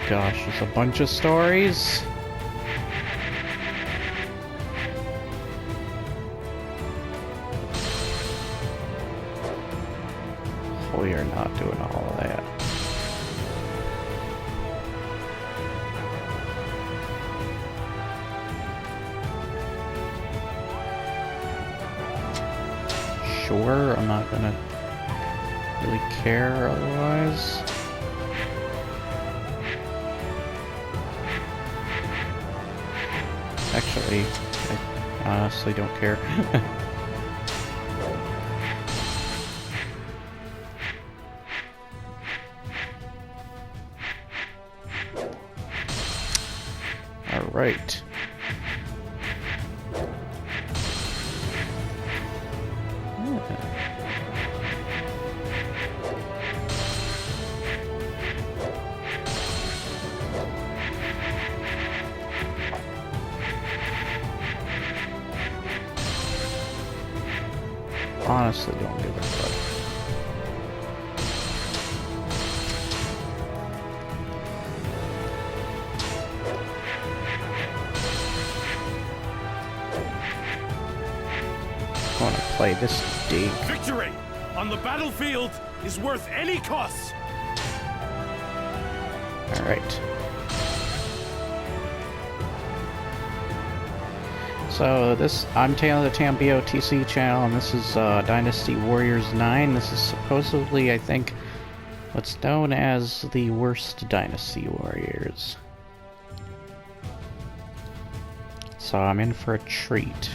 gosh, there's a bunch of stories. We are not doing all of that. Sure, I'm not gonna really care otherwise. Actually, I honestly don't care. Alright. Honestly, don't give a fuck. I want to play this dig. Victory on the battlefield is worth any cost. All right. So I'm Taylor, the TamBoTC channel, and this is Dynasty Warriors 9. This is supposedly, I think, what's known as the worst Dynasty Warriors. So I'm in for a treat.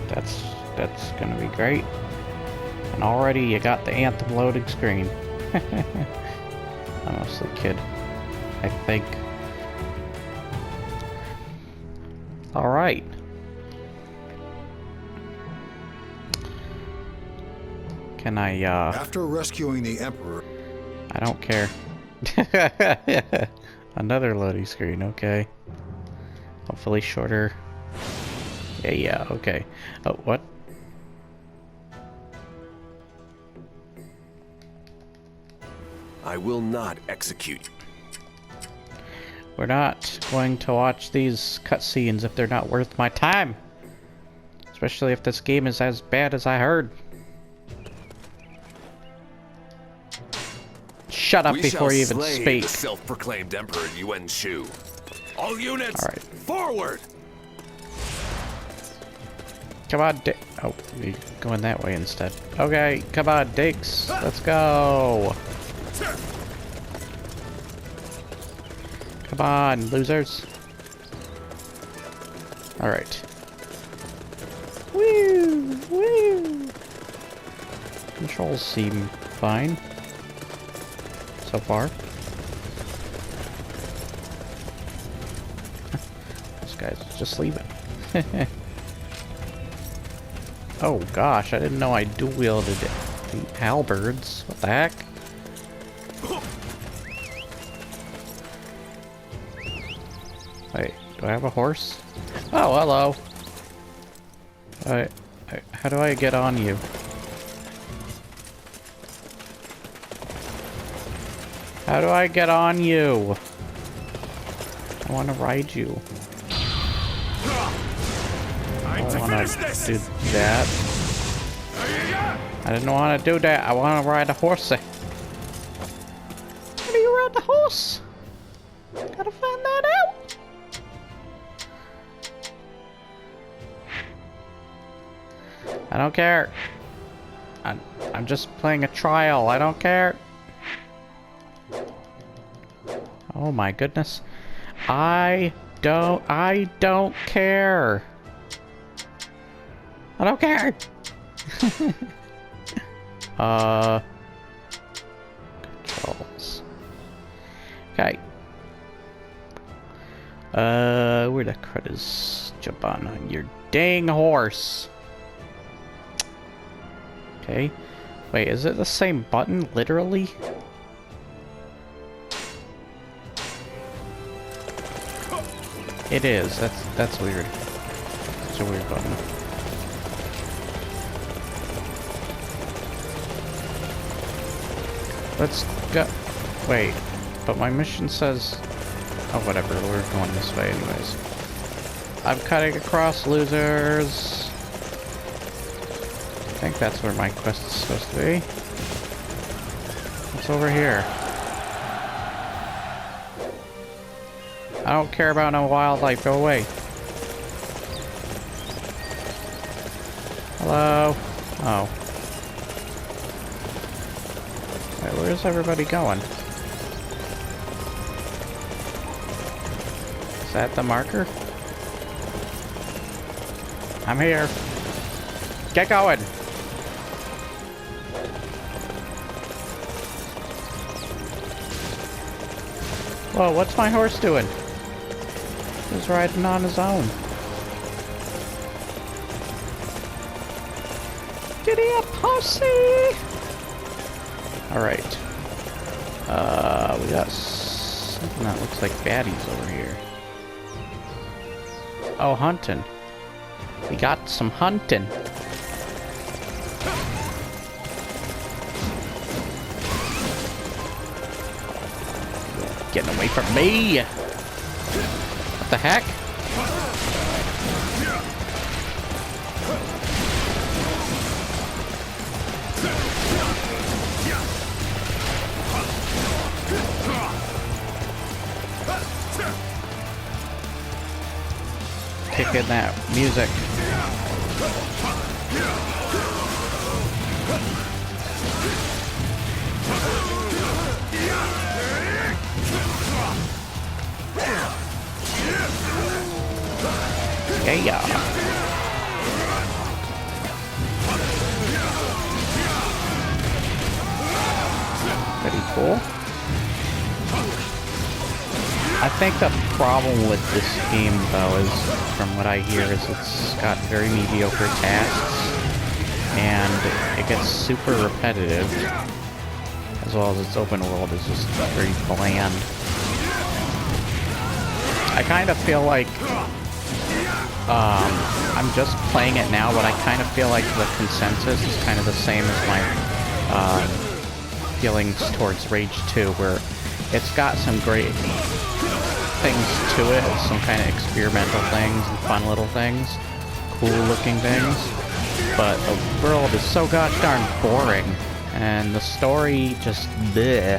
That's gonna be great. And already you got the anthem loading screen. I'm mostly kid, I think. Alright. Can I, After rescuing the Emperor... I don't care. Another loading screen, okay. Hopefully shorter. Yeah, okay. Oh, what? I will not execute. We're not going to watch these cutscenes if they're not worth my time. Especially if this game is as bad as I heard. Shut up before you even speak. The self-proclaimed Emperor Yuan Shu. All units, All right. forward! Come on, oh, you're going that way instead. Okay, come on, Dix. Let's go. Come on, losers. Alright. Woo! Woo! Controls seem fine. So far. This guy's just leaving. Oh gosh, I didn't know I dual-wielded the halberds. What the heck? Wait, do I have a horse? Oh, hello. How do I get on you? How do I get on you? I want to ride you. I don't want to do that. I didn't want to do that. I want to ride a horse. How do you ride the horse? Gotta find that out. I don't care. I'm just playing a trial. I don't care. Oh my goodness. I don't care. I don't care. Controls. Okay. Where the crud is? Jump on your dang horse. Okay. Wait, is it the same button, literally? It is. That's weird. It's a weird button. Let's go. Wait, but my mission says... Oh, whatever, we're going this way anyways. I'm cutting across, losers. I think that's where my quest is supposed to be. What's over here? I don't care about no wildlife, go away. Hello? Oh. Wait, where's everybody going? Is that the marker? I'm here. Get going! Whoa, what's my horse doing? He's riding on his own. Giddy up, pussy! Alright. We got something that looks like baddies over here. Oh, hunting. We got some hunting. Getting away from me! What the heck? Kick in that music. Yeah. Pretty cool. I think the problem with this game, though, is, from what I hear, is it's got very mediocre tasks, and it gets super repetitive, as well as its open world is just very bland. I kind of feel like I'm just playing it now, but I kind of feel like the consensus is kind of the same as my feelings towards Rage 2, where it's got some great things to it, some kind of experimental things and fun little things, cool looking things, but the world is so gosh darn boring, and the story just bleh.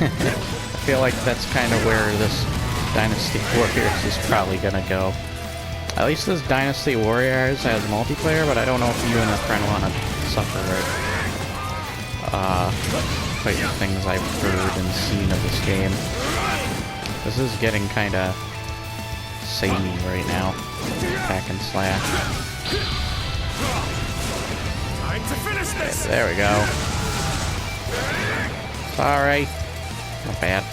I feel like that's kind of where this Dynasty Warriors is probably gonna go. At least this Dynasty Warriors has multiplayer, but I don't know if you and a friend want to suffer quite the things I've heard and seen of this game. This is getting kind of samey right now. Hack and slash. Time to finish this. There we go. Sorry. Not bad.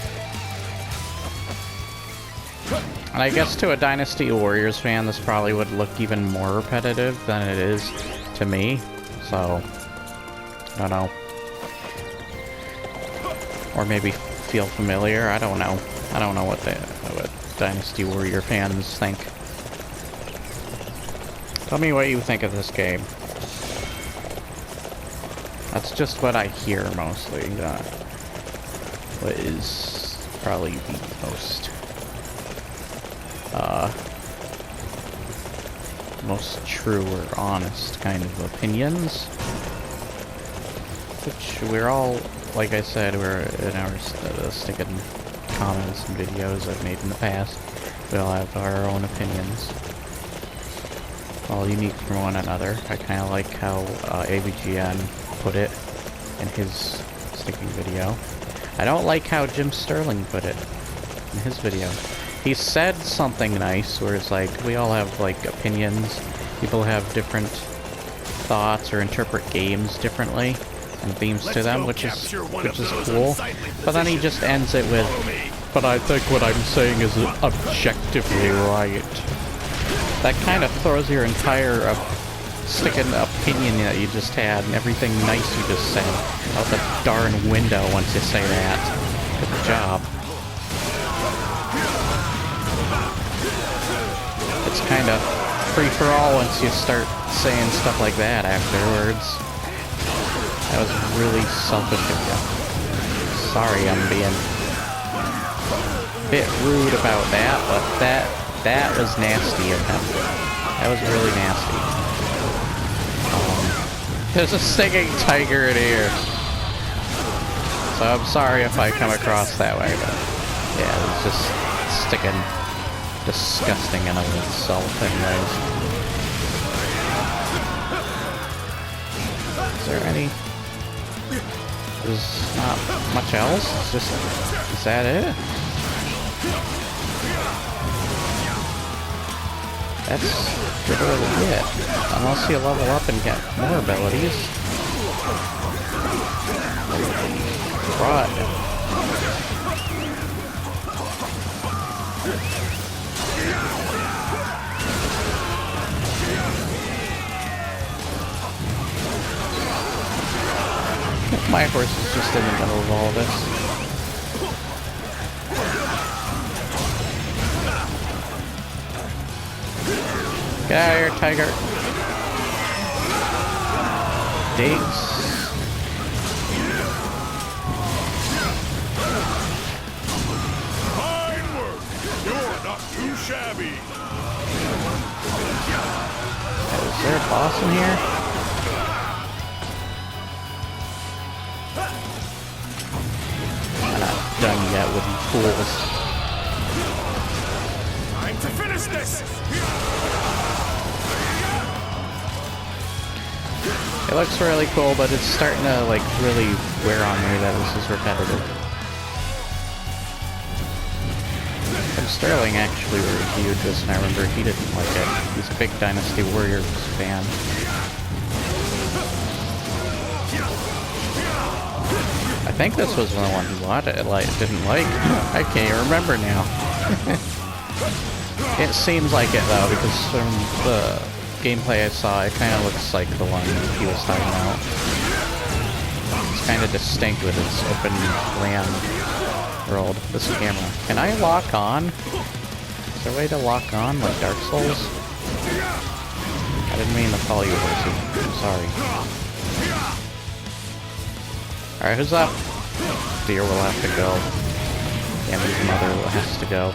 And I guess to a Dynasty Warriors fan, this probably would look even more repetitive than it is to me. So, I don't know. Or maybe feel familiar. I don't know. I don't know what Dynasty Warrior fans think. Tell me what you think of this game. That's just what I hear mostly. What is probably the most true or honest kind of opinions. Which we're all, like I said, we're in our sticking comments and videos I've made in the past. We all have our own opinions, all unique from one another. I kind of like how AVGN put it in his sticking video. I don't like how Jim Sterling put it in his video. He said something nice, where it's like, we all have, like, opinions. People have different thoughts or interpret games differently and themes to them, which is cool. But then he just ends it with, but I think what I'm saying is objectively right. That kind of throws your entire sticking opinion that you just had and everything nice you just said out the darn window once you say that. Good job. It's kind of free-for-all once you start saying stuff like that afterwards. That was really selfish of you. Sorry, I'm being a bit rude about that, but that was nasty of him. That was really nasty. There's a stinging tiger in here. So I'm sorry if I come across that way, but yeah, it's just sticking disgusting in of itself anyways. Is there any... There's not much else? It's just... Is that it? That's literally it. Unless you level up and get more abilities. Rod. My horse is just in the middle of all this. Get out of here, tiger. Dates. Fine work. You're not too shabby. Is there a boss in here? I'm not done yet with you fools. Time to finish this. It looks really cool, but it's starting to like really wear on me that this is repetitive. And Sterling actually reviewed this, and I remember he didn't like it. He's a big Dynasty Warriors fan. I think this was the one he wanted, didn't like. I can't remember now. It seems like it though, because from the gameplay I saw, it kind of looks like the one he was talking about. It's kind of distinct with its open land world. This camera. Can I lock on? Is there a way to lock on, like Dark Souls? I didn't mean to call you horsey. I'm sorry. Alright, who's up? Deer will have to go. And his mother has to go.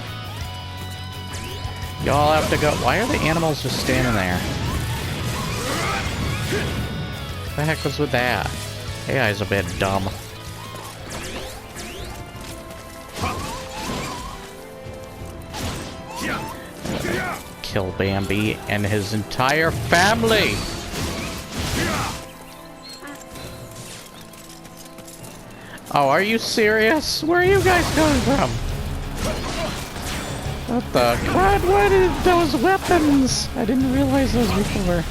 Y'all have to go. Why are the animals just standing there? What the heck was with that? AI's a bit dumb. Kill Bambi and his entire family! Oh, are you serious? Where are you guys coming from? What the crud? What are those weapons? I didn't realize those before.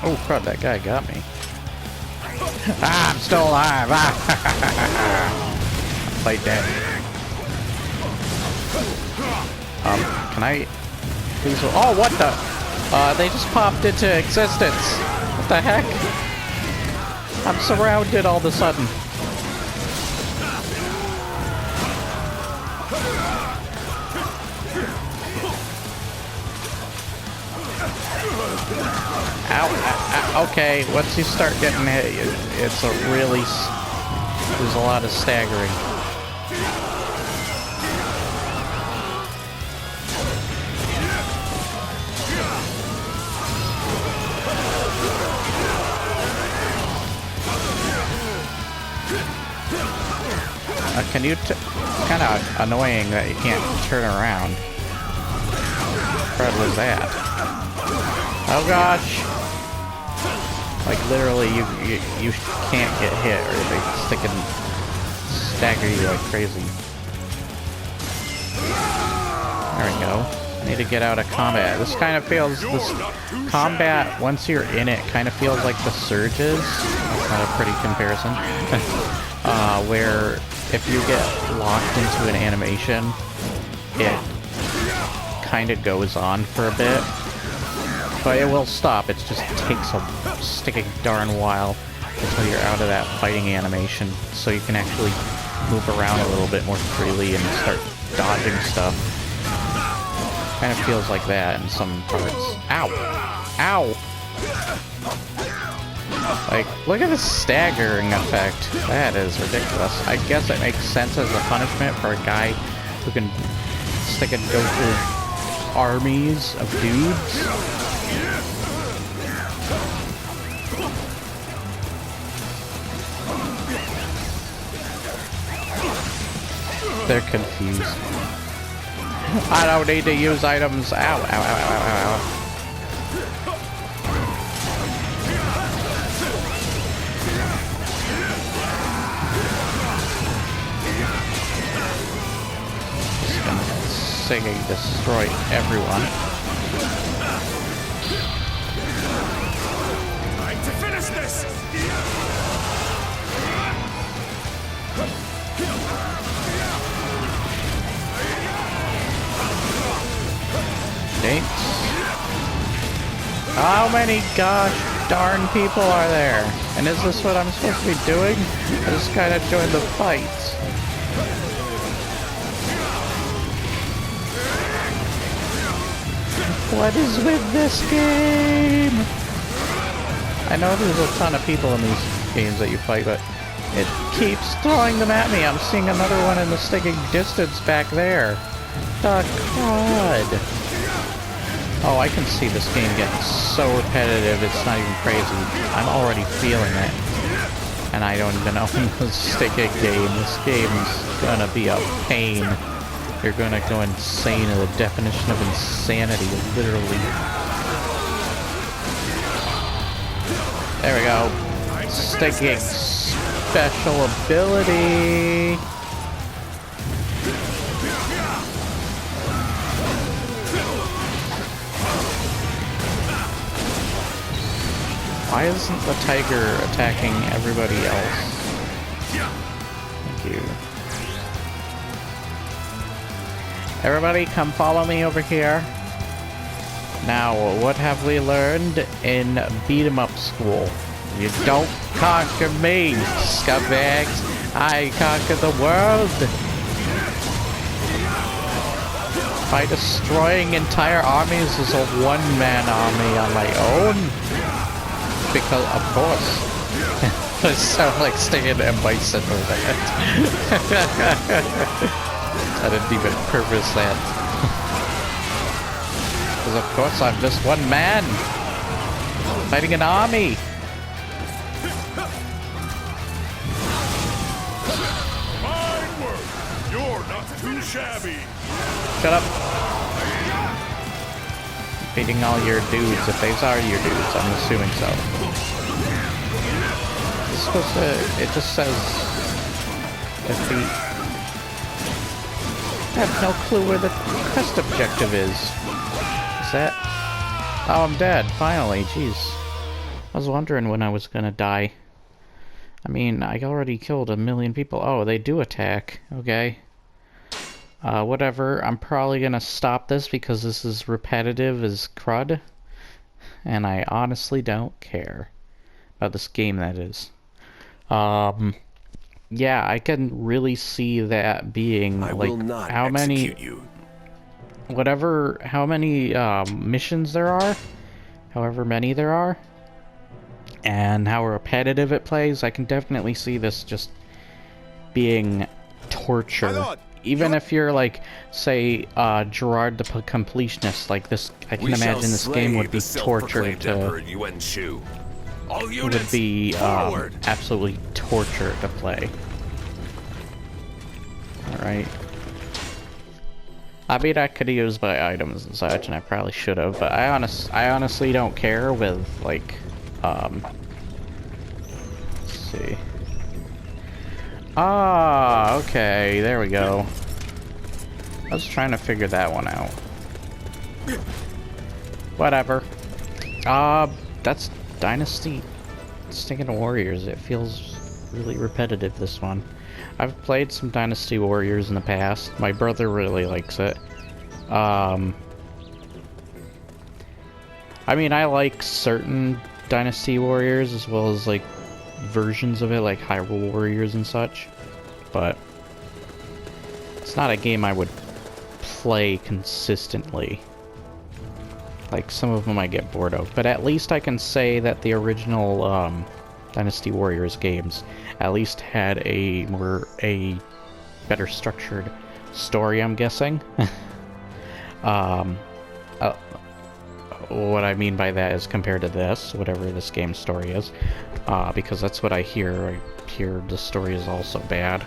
Oh crud, that guy got me. Ah, I'm still alive! Ah, fight that. Can I... Please... Oh, what the... they just popped into existence. What the heck? I'm surrounded all of a sudden. Ow, okay, once you start getting hit, it's a really... There's a lot of staggering. Can you kind of annoying that you can't turn around. What was that? Oh gosh! Like literally, you can't get hit, or they stick and stagger you like crazy. There we go. I need to get out of combat. This kind of feels combat. Once you're in it, kind of feels like the Surges. That's not a pretty comparison. Where if you get locked into an animation, it kind of goes on for a bit, but it will stop. It just takes a sticking darn while until you're out of that fighting animation, so you can actually move around a little bit more freely and start dodging stuff. Kind of feels like that in some parts. Ow! Ow! Like, look at the staggering effect. That is ridiculous. I guess it makes sense as a punishment for a guy who can stick and go through armies of dudes. They're confused. I don't need to use items. Ow, ow, ow, ow, ow, ow. Just gonna singing destroy everyone. Time to finish this! Thanks. How many gosh darn people are there? And is this what I'm supposed to be doing? I just kind of joined the fight. What is with this game? I know there's a ton of people in these games that you fight, but it keeps throwing them at me. I'm seeing another one in the sticking distance back there. The crud. Oh, I can see this game getting so repetitive, it's not even crazy. I'm already feeling it. And I don't even own the sticking game. This game's gonna be a pain. You're gonna go insane in the definition of insanity, literally. There we go. Sticking special ability. Why isn't the tiger attacking everybody else? Thank you. Everybody, come follow me over here. Now, what have we learned in beat-em-up school? You don't conquer me, scumbags. I conquer the world. By destroying entire armies as a one-man army on my own. Because, of course. I sound like Stan and Bison over that. I didn't even purpose that. Because of course I'm just one man. Fighting an army. Fine work! You're not too shabby! Shut up. Beating all your dudes, if these are your dudes, I'm assuming so. It's supposed to, it just says defeat. I have no clue where the quest objective is. Is that? Oh, I'm dead, finally, jeez. I was wondering when I was gonna die. I mean, I already killed 1 million people. Oh, they do attack, okay. Whatever, I'm probably gonna stop this because this is repetitive as crud. And I honestly don't care. About this game, that is. Yeah, I can really see that being, I like, will not how many... execute you. Whatever, how many, missions there are. However many there are. And how repetitive it plays, I can definitely see this just being torture. Even if you're like, say, Gerard the Completionist, like this, I can imagine this game would be torture to... It would be absolutely torture to play. Alright. I mean, I could have used my items and such, and I probably should have, but I honestly don't care with, like, let's see. Ah, okay, there we go. I was trying to figure that one out. Whatever. That's Dynasty Stinking Warriors. It feels really repetitive, this one. I've played some Dynasty Warriors in the past. My brother really likes it. I mean, I like certain Dynasty Warriors as well as, like, versions of it, like Hyrule Warriors and such, but it's not a game I would play consistently. Like, some of them I get bored of, but at least I can say that the original Dynasty Warriors games at least had a better structured story, I'm guessing. What I mean by that is compared to this, whatever this game's story is, because that's what I hear. I hear the story is also bad.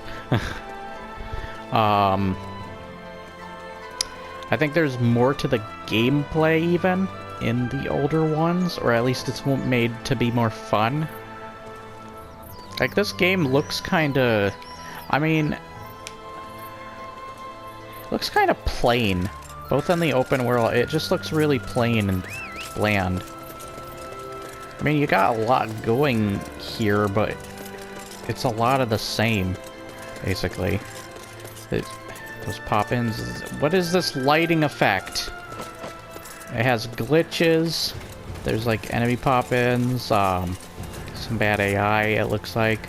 I think there's more to the gameplay even in the older ones, or at least it's made to be more fun. Like, this game looks kinda... I mean... looks kinda plain. Both in the open world, it just looks really plain and bland. I mean, you got a lot going here, but it's a lot of the same, basically. Those pop-ins... What is this lighting effect? It has glitches. There's, like, enemy pop-ins, some bad AI, it looks like.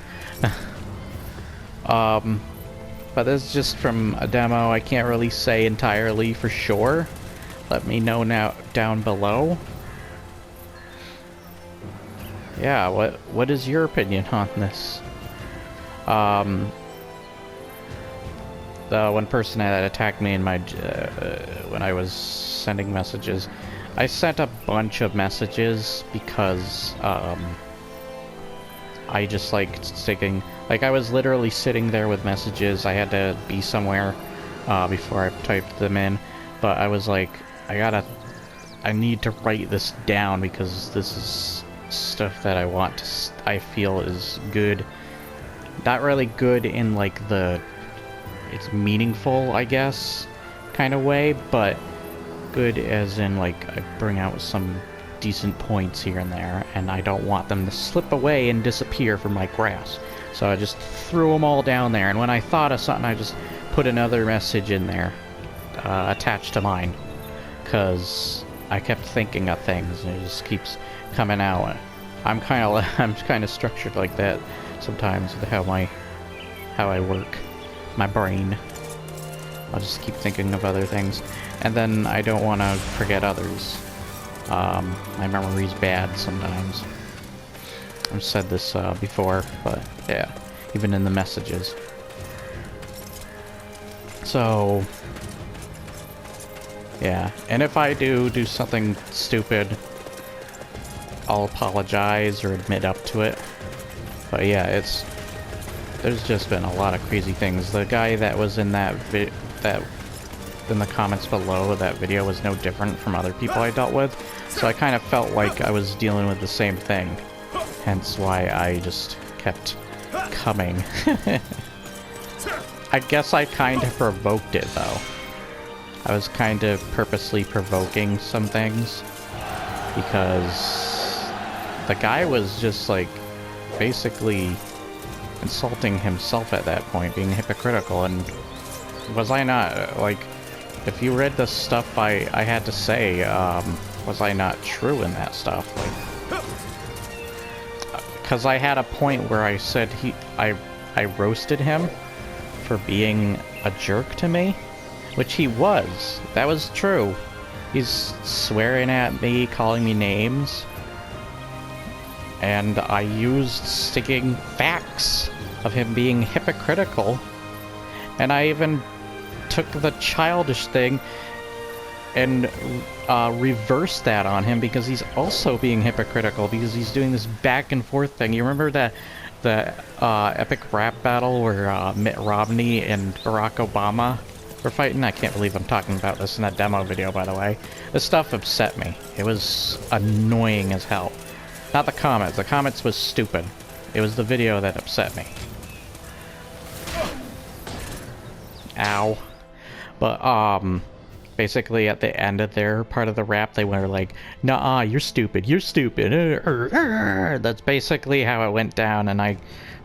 But this is just from a demo. I can't really say entirely for sure. Let me know now down below. Yeah, what is your opinion on this? The one person that attacked me in my when I was sending messages, I sent a bunch of messages because I just like sticking. Like, I was literally sitting there with messages. I had to be somewhere before I typed them in, but I was like, I need to write this down because this is stuff that I feel is good. Not really good in like it's meaningful, I guess, kind of way, but good as in like I bring out some decent points here and there, and I don't want them to slip away and disappear from my grasp. So I just threw them all down there, and when I thought of something, I just put another message in there, attached to mine, because I kept thinking of things, and it just keeps coming out. I'm kind of structured like that sometimes with how I work, my brain. I'll just keep thinking of other things, and then I don't want to forget others. My memory's bad sometimes. I've said this before, but yeah, even in the messages. So, yeah, and if I do something stupid, I'll apologize or admit up to it. But yeah, there's just been a lot of crazy things. The guy that was in in the comments below that video was no different from other people I dealt with, so I kind of felt like I was dealing with the same thing, hence why I just kept coming. I guess I kind of provoked it though. I was kind of purposely provoking some things because the guy was just like basically insulting himself at that point, being hypocritical, and was I not, like, if you read the stuff I had to say, was I not true in that stuff? Like, because I had a point where I said I roasted him for being a jerk to me, which he was. That was true. He's swearing at me, calling me names, and I used sticking facts of him being hypocritical, and I even took the childish thing and reversed that on him because he's also being hypocritical because he's doing this back and forth thing. You remember that the epic rap battle where Mitt Romney and Barack Obama were fighting? I can't believe I'm talking about this in that demo video, by the way. This stuff upset me. It was annoying as hell. Not the comments. The comments was stupid. It was the video that upset me. Ow. But, basically at the end of their part of the rap, they were like, "Nah, you're stupid, you're stupid." That's basically how it went down, and I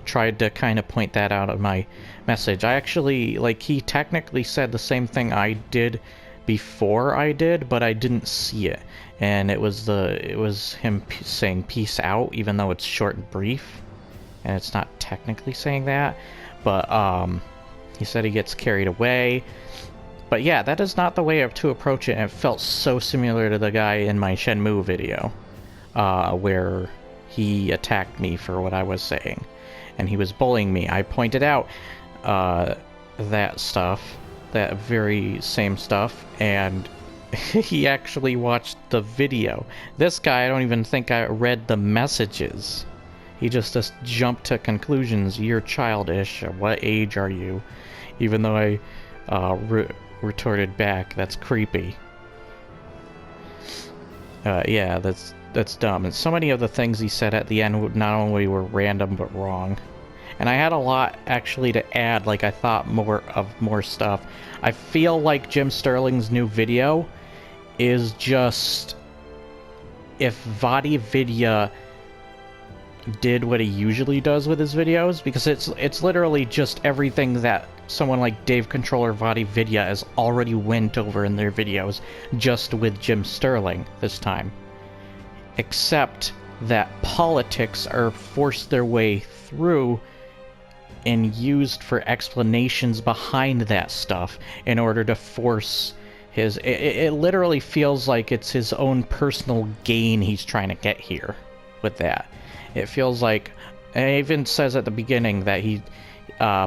tried to kind of point that out in my message. I actually, like, he technically said the same thing I did before I did, but I didn't see it. And it was him saying peace out, even though it's short and brief, and it's not technically saying that. But he said he gets carried away, But yeah, that is not the way to approach it, and it felt so similar to the guy in my Shenmue video, where he attacked me for what I was saying, and he was bullying me. I pointed out that stuff, that very same stuff, and he actually watched the video. This guy, I don't even think I read the messages. He just jumped to conclusions. You're childish. What age are you? Even though I retorted back, that's creepy. Yeah, that's dumb. And so many of the things he said at the end not only were random but wrong. And I had a lot actually to add. Like, I thought more stuff. I feel like Jim Sterling's new video is just if VaatiVidya did what he usually does with his videos, because it's literally just everything that someone like Dave Controller VaatiVidya has already went over in their videos, just with Jim Sterling this time. Except that politics are forced their way through and used for explanations behind that stuff in order to force his... It literally feels like it's his own personal gain he's trying to get here with that. It feels like... It even says at the beginning that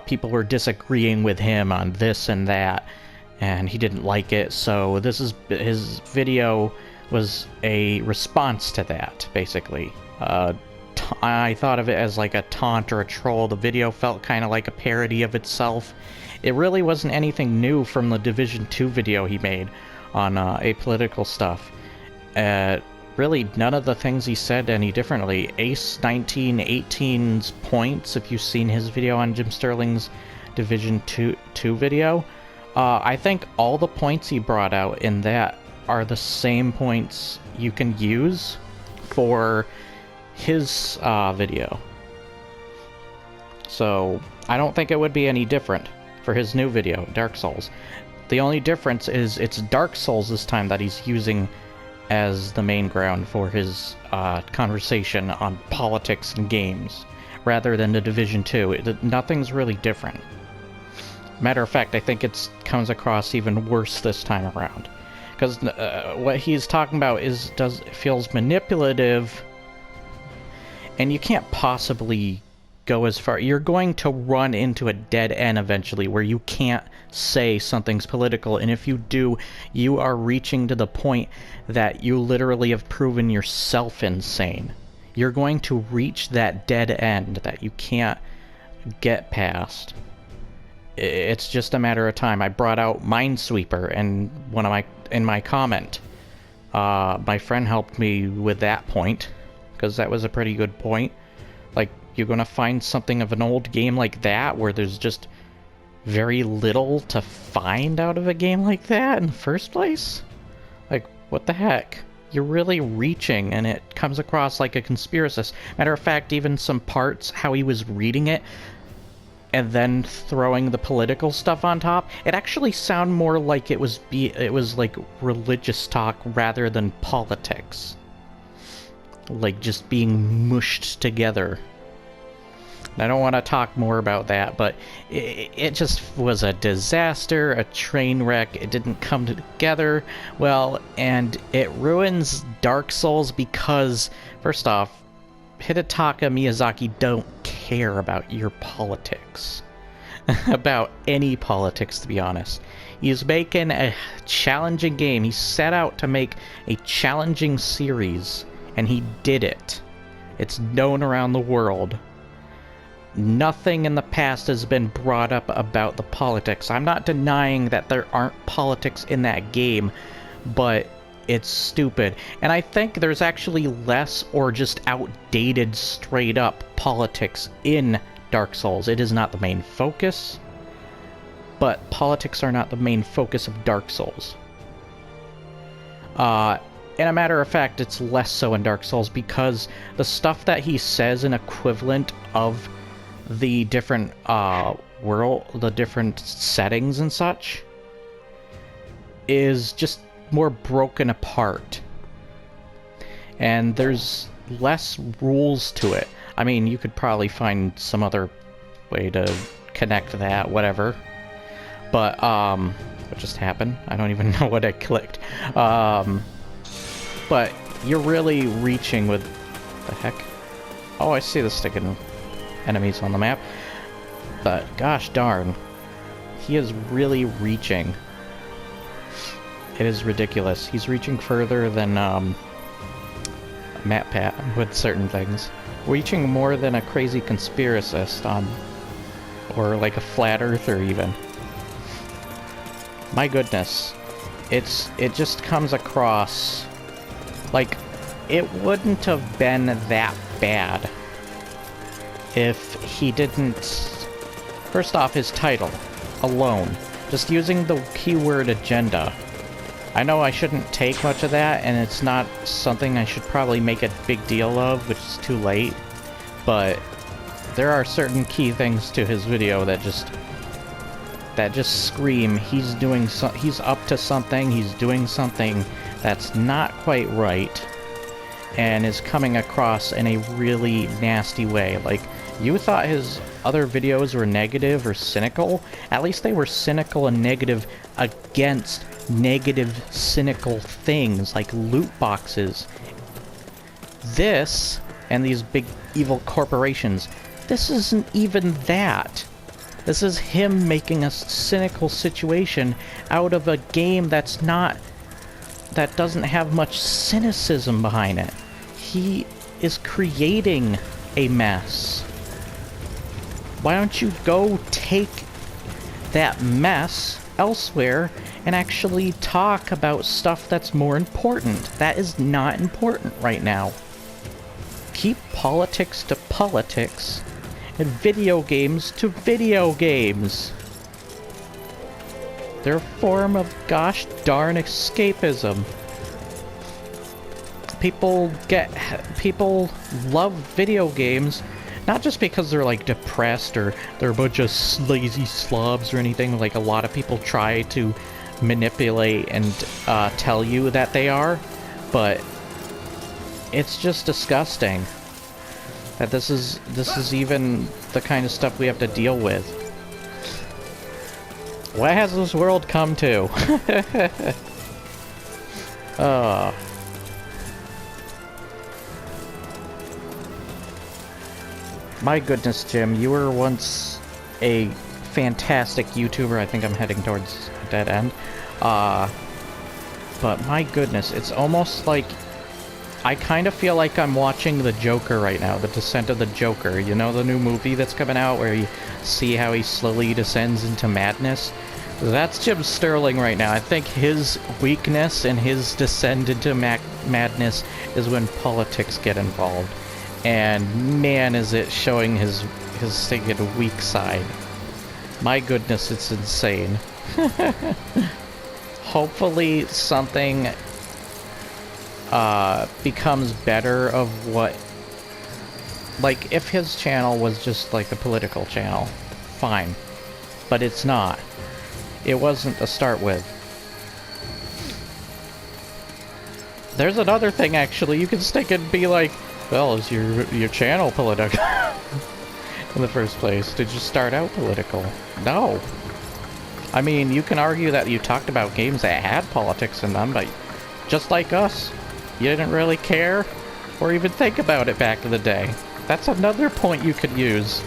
people were disagreeing with him on this and that, and he didn't like it, so his video was a response to that, basically. I thought of it as like a taunt or a troll. The video felt kind of like a parody of itself. It really wasn't anything new from the Division 2 video he made on apolitical stuff. Really, none of the things he said any differently. Ace 1918's points, if you've seen his video on Jim Sterling's Division 2 video, I think all the points he brought out in that are the same points you can use for his video. So I don't think it would be any different for his new video, Dark Souls. The only difference is it's Dark Souls this time that he's using as the main ground for his conversation on politics and games, rather than the Division 2. Nothing's really different. Matter of fact, I think it comes across even worse this time around, because what he's talking about feels manipulative, and you can't possibly go as far. You're going to run into a dead end eventually where you can't say something's political, and if you do, you are reaching to the point that you literally have proven yourself insane. You're going to reach that dead end that you can't get past. It's just a matter of time. I brought out Minesweeper in my comment. My friend helped me with that point, because that was a pretty good point. Like, you're gonna find something of an old game like that where there's just very little to find out of a game like that in the first place? Like, what the heck? You're really reaching, and it comes across like a conspiracist. Matter of fact, even some parts, how he was reading it, and then throwing the political stuff on top, it actually sounded more like it was like religious talk rather than politics. Like, just being mushed together. I don't want to talk more about that, but it just was a disaster, a train wreck. It didn't come together well, and it ruins Dark Souls because, first off, Hidetaka Miyazaki don't care about your politics. About any politics, to be honest. He's making a challenging game. He set out to make a challenging series, and he did it. It's known around the world. Nothing in the past has been brought up about the politics. I'm not denying that there aren't politics in that game, but it's stupid. And I think there's actually less or just outdated, straight up politics in Dark Souls. It is not the main focus, but politics are not the main focus of Dark Souls. In a matter of fact, it's less so in Dark Souls because the stuff that he says in equivalent of the different the different settings and such is just more broken apart, and there's less rules to it. I mean, you could probably find some other way to connect that, whatever, But, what just happened? I don't even know what I clicked. But you're really reaching with... the heck? Oh, I see the sticking enemies on the map. But, gosh darn. He is really reaching. It is ridiculous. He's reaching further than, MatPat with certain things. Reaching more than a crazy conspiracist on... or like a flat earther, even. My goodness. It just comes across... like, it wouldn't have been that bad if he didn't... First off, his title alone. Just using the keyword agenda. I know I shouldn't take much of that, and it's not something I should probably make a big deal of, which is too late. But there are certain key things to his video that just scream he's doing he's up to something, he's doing something that's not quite right, and is coming across in a really nasty way. Like, you thought his other videos were negative or cynical? At least they were cynical and negative against negative, cynical things like loot boxes. This, and these big evil corporations, this isn't even that. This is him making a cynical situation out of a game that doesn't have much cynicism behind it. He is creating a mess. Why don't you go take that mess elsewhere and actually talk about stuff that's more important? That is not important right now. Keep politics to politics, and video games to video games. They're a form of gosh darn escapism. People love video games, not just because they're like depressed or they're a bunch of lazy slobs or anything like a lot of people try to manipulate and tell you that they are, but it's just disgusting that this is even the kind of stuff we have to deal with. What has this world come to? My goodness, Jim, you were once a fantastic YouTuber. I think I'm heading towards a dead end. But my goodness, it's almost like I kind of feel like I'm watching The Joker right now, The Descent of the Joker. You know, the new movie that's coming out where you see how he slowly descends into madness? That's Jim Sterling right now. I think his weakness and his descent into madness is when politics get involved. And man, is it showing his thinking weak side. My goodness, it's insane. Hopefully something becomes better of what... like, if his channel was just like a political channel, fine. But it's not. It wasn't to start with. There's another thing, actually. You can stick and be like, well, is your channel political? In the first place, did you start out political? No. I mean, you can argue that you talked about games that had politics in them, but just like us, you didn't really care or even think about it back in the day. That's another point you could use.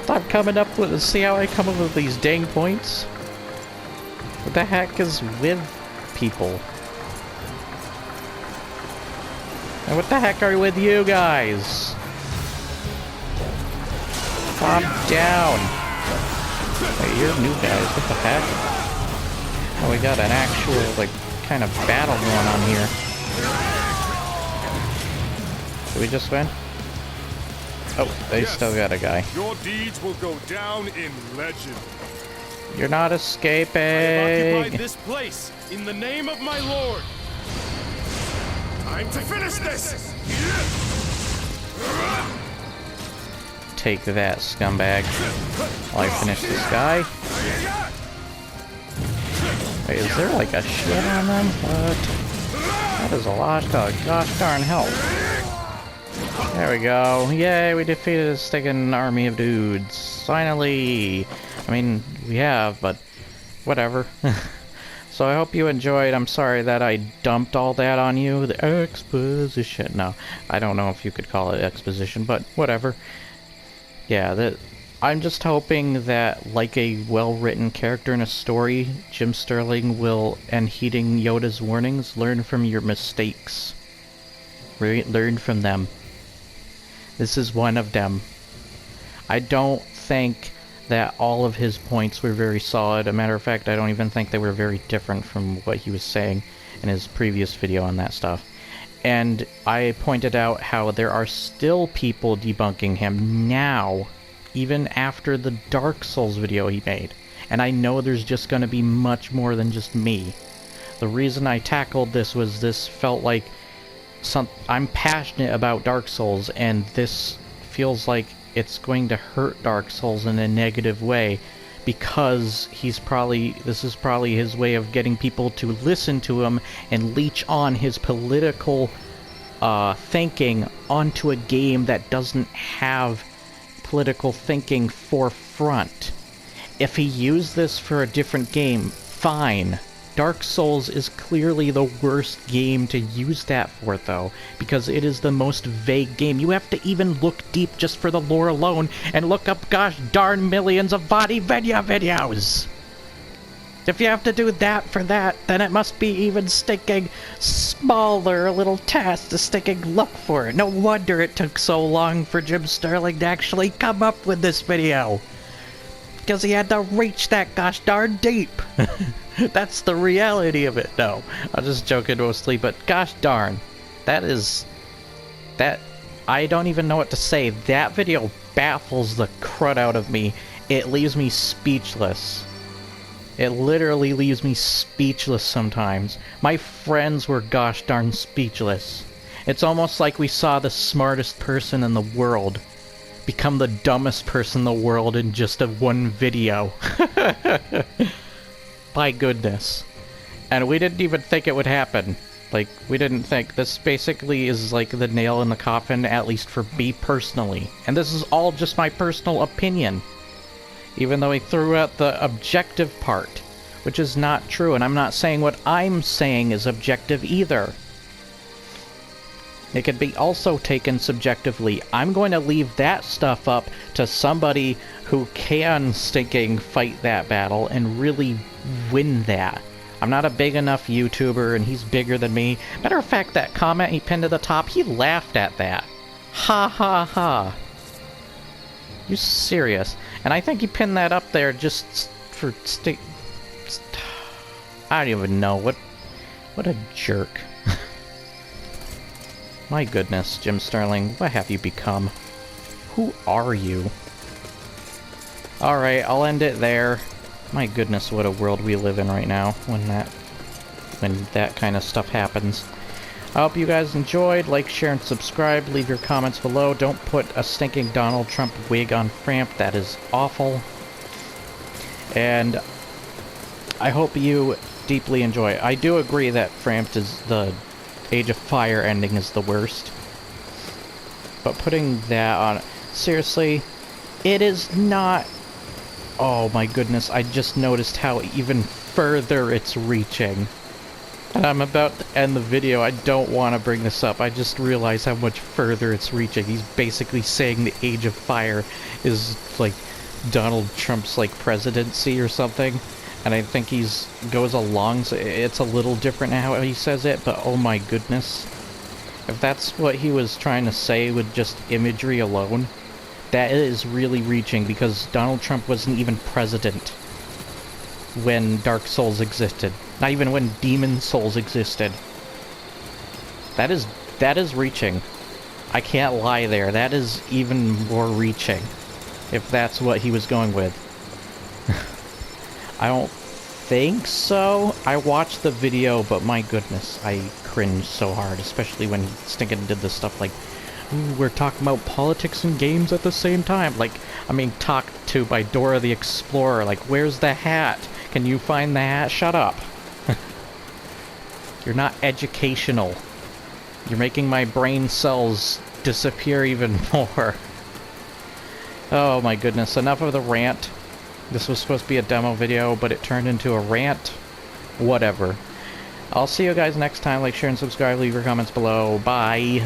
I'm coming up with... see how I come up with these dang points? What the heck is with people? And what the heck are with you guys? Calm down. Hey, you're new guys. What the heck? Oh, we got an actual, like, kind of battle going on here. Did we just win? Oh, they still got a guy. Your deeds will go down in legend. You're not escaping. I occupy this place in the name of my lord. Time to finish this. Take that, scumbag. While I finish this guy. Wait, is there like a shit on them? What? That is a lot of gosh darn health. There we go. Yay, we defeated a stinking army of dudes. Finally. I mean, we have, but whatever. So I hope you enjoyed. I'm sorry that I dumped all that on you. The exposition. No, I don't know if you could call it exposition, but whatever. Yeah, I'm just hoping that, like a well-written character in a story, Jim Sterling will, and heeding Yoda's warnings, learn from your mistakes. Learn from them. This is one of them. I don't think that all of his points were very solid. A matter of fact, I don't even think they were very different from what he was saying in his previous video on that stuff. And I pointed out how there are still people debunking him now, even after the Dark Souls video he made. And I know there's just going to be much more than just me. The reason I tackled this was this felt like I'm passionate about Dark Souls, and this feels like it's going to hurt Dark Souls in a negative way, because this is probably his way of getting people to listen to him and leech on his political thinking onto a game that doesn't have political thinking forefront. If he used this for a different game, fine. Dark Souls is clearly the worst game to use that for, though, because it is the most vague game. You have to even look deep just for the lore alone, and look up gosh darn millions of body videos! If you have to do that for that, then it must be even stinking smaller little task to stinking look for it. No wonder it took so long for Jim Sterling to actually come up with this video. Because he had to reach that gosh darn deep. That's the reality of it. No, I'm just joking mostly, but gosh darn. I don't even know what to say. That video baffles the crud out of me. It leaves me speechless. It literally leaves me speechless sometimes. My friends were gosh darn speechless. It's almost like we saw the smartest person in the world become the dumbest person in the world in just one video. My goodness. And we didn't even think it would happen. Like, we didn't think. This basically is like the nail in the coffin, at least for me personally. And this is all just my personal opinion. Even though he threw out the objective part, which is not true, and I'm not saying what I'm saying is objective either. It could be also taken subjectively. I'm going to leave that stuff up to somebody who can stinking fight that battle and really win that. I'm not a big enough YouTuber, and he's bigger than me. Matter of fact, that comment he pinned to the top, he laughed at that. Ha ha ha. You serious? And I think he pinned that up there just for I don't even know. What a jerk. My goodness, Jim Sterling, what have you become? Who are you? Alright, I'll end it there. My goodness, what a world we live in right now when that kind of stuff happens. I hope you guys enjoyed. Like, share, and subscribe. Leave your comments below. Don't put a stinking Donald Trump wig on Framp. That is awful. And I hope you deeply enjoy. I do agree that Framp is the Age of Fire ending is the worst. But putting that on... Seriously, it is not... Oh my goodness, I just noticed how even further it's reaching. And I'm about to end the video. I don't want to bring this up. I just realized how much further it's reaching. He's basically saying the Age of Fire is like Donald Trump's like presidency or something. And I think goes along, so it's a little different how he says it, but oh my goodness. If that's what he was trying to say with just imagery alone, that is really reaching, because Donald Trump wasn't even president when Dark Souls existed. Not even when Demon Souls existed. That is reaching. I can't lie there. That is even more reaching. If that's what he was going with. I don't think so. I watched the video, but my goodness, I cringed so hard, especially when he stinking did this stuff like, ooh, we're talking about politics and games at the same time. Like, I'm being talked to by Dora the Explorer. Like, where's the hat? Can you find the hat? Shut up. You're not educational. You're making my brain cells disappear even more. Oh my goodness, enough of the rant. This was supposed to be a demo video, but it turned into a rant. Whatever. I'll see you guys next time. Like, share, and subscribe. Leave your comments below. Bye.